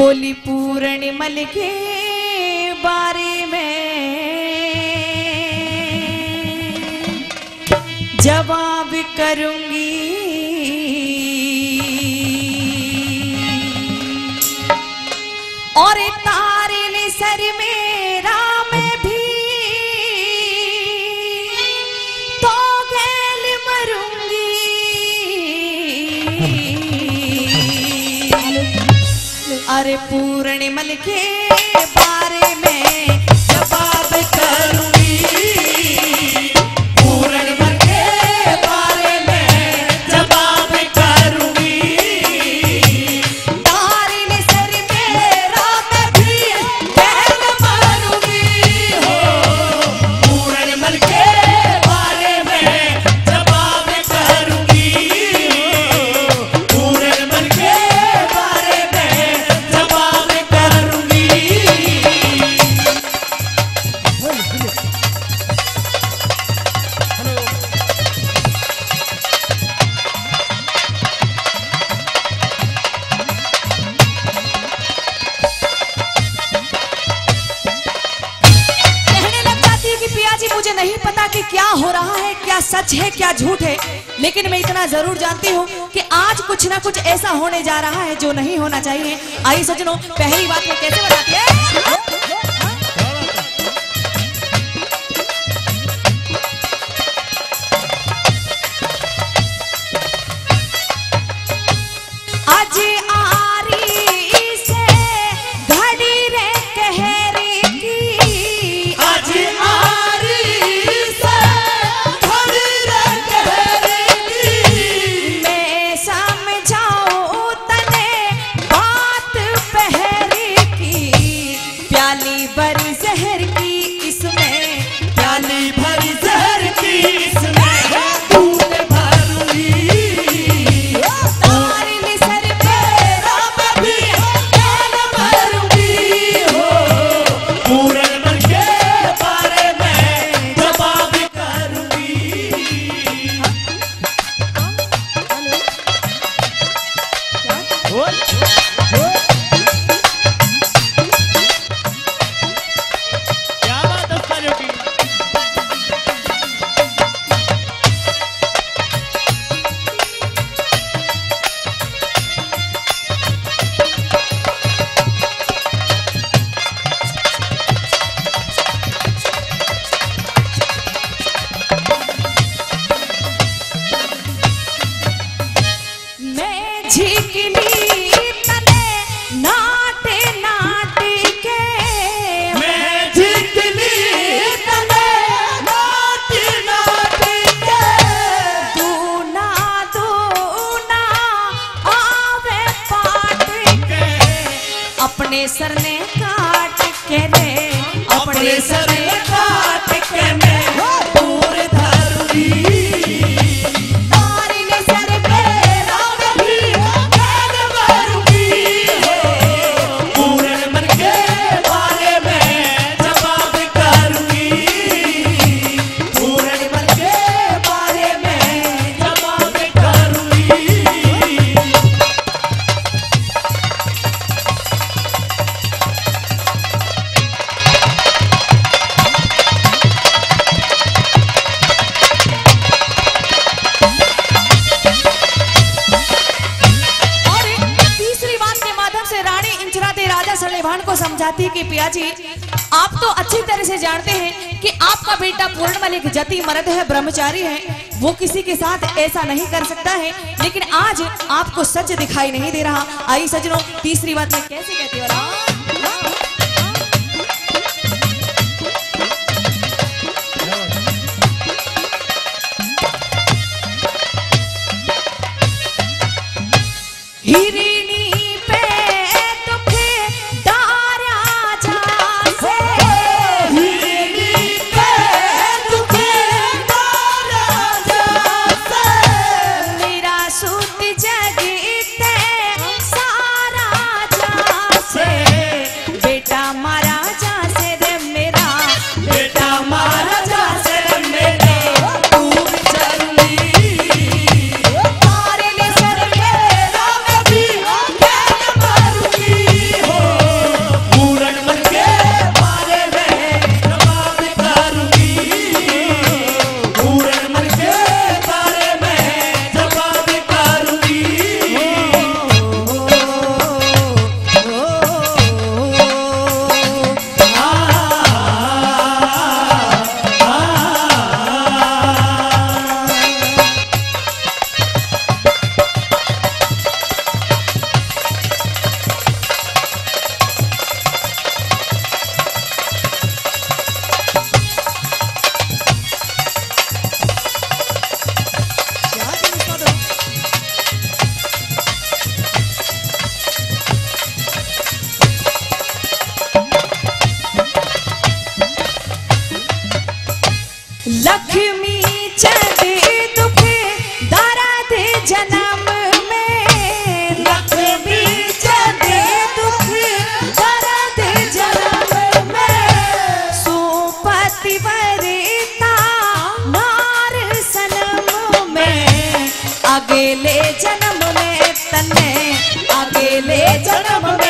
बोली पूर्णिमल के बारे में जवाब करूंगी, और तारे ने सर मेरा मैं भी तो गैल मरूंगी। अरे पूर्णिमल के बारे में जवाब करूंगी, पूर्णिमल के बारे में जवाब करूंगी। तारे ने सर मेरा मैं भी गैल मरूंगी हो, पूर्णिमल के बारे में जवाब करूंगी, पूर्णिमल के बारे में जवाब करूंगी। कहने लग जाती है कि पिया जी मुझे नहीं पता कि क्या हो रहा है, क्या सच है क्या झूठ है, लेकिन मैं इतना जरूर जानती हूँ कि आज कुछ ना कुछ ऐसा होने जा रहा है जो नहीं होना चाहिए। आइए सजनों, पहली बात मैं कैसे बताती है। आज आरी से घड़ी रे कहरी की, आज आरी से घड़ी रे कहरी की, मैं समझाऊं तने बात पहरी की, प्याली भरी जहर की इसमें, प्याली भरी जहर की इसमें दूध भरूंगी। तारे ने सर मेरा मैं भी गैल मरूंगी हो, पूर्णिमल के बारे में जवाब करूंगी। क्या बात है सालियों की। मैं झिकली तने नाटे नाटे के, मैं झिकली तने नाटे नाटे के, दूना दूना आवे पाट के, अपने सर ने काट के रे, अपने सर ने काट के मैं दूर धरूंगी। तारे ने सर मेरा मैं भी गैल मरूंगी हो, पूर्णिमल के बारे में जवाब करूंगी, पूर्णिमल के बारे में जवाब करूंगी। और तीसरी बात के माध्यम से रानी इंचराते राजा सलेभान को समझाती है कि पिया जी आप तो अच्छी तरह से जानते हैं कि आपका बेटा पूर्णिमल एक जति मर्द है, ब्रह्मचारी है, वो किसी के साथ ऐसा नहीं कर सकता है, लेकिन आज आपको सच दिखाई नहीं दे रहा। आई सजनों, तीसरी बात मैं कैसे कहती हूँ। हिरनी पे दुख डारा जासे, हिरनी पे दुख डारा जासे, मेरा सूत जगते सारा जासे, पतिव्रता नार सनम में, अगले जन्म में तन्ने, अगले जन्म में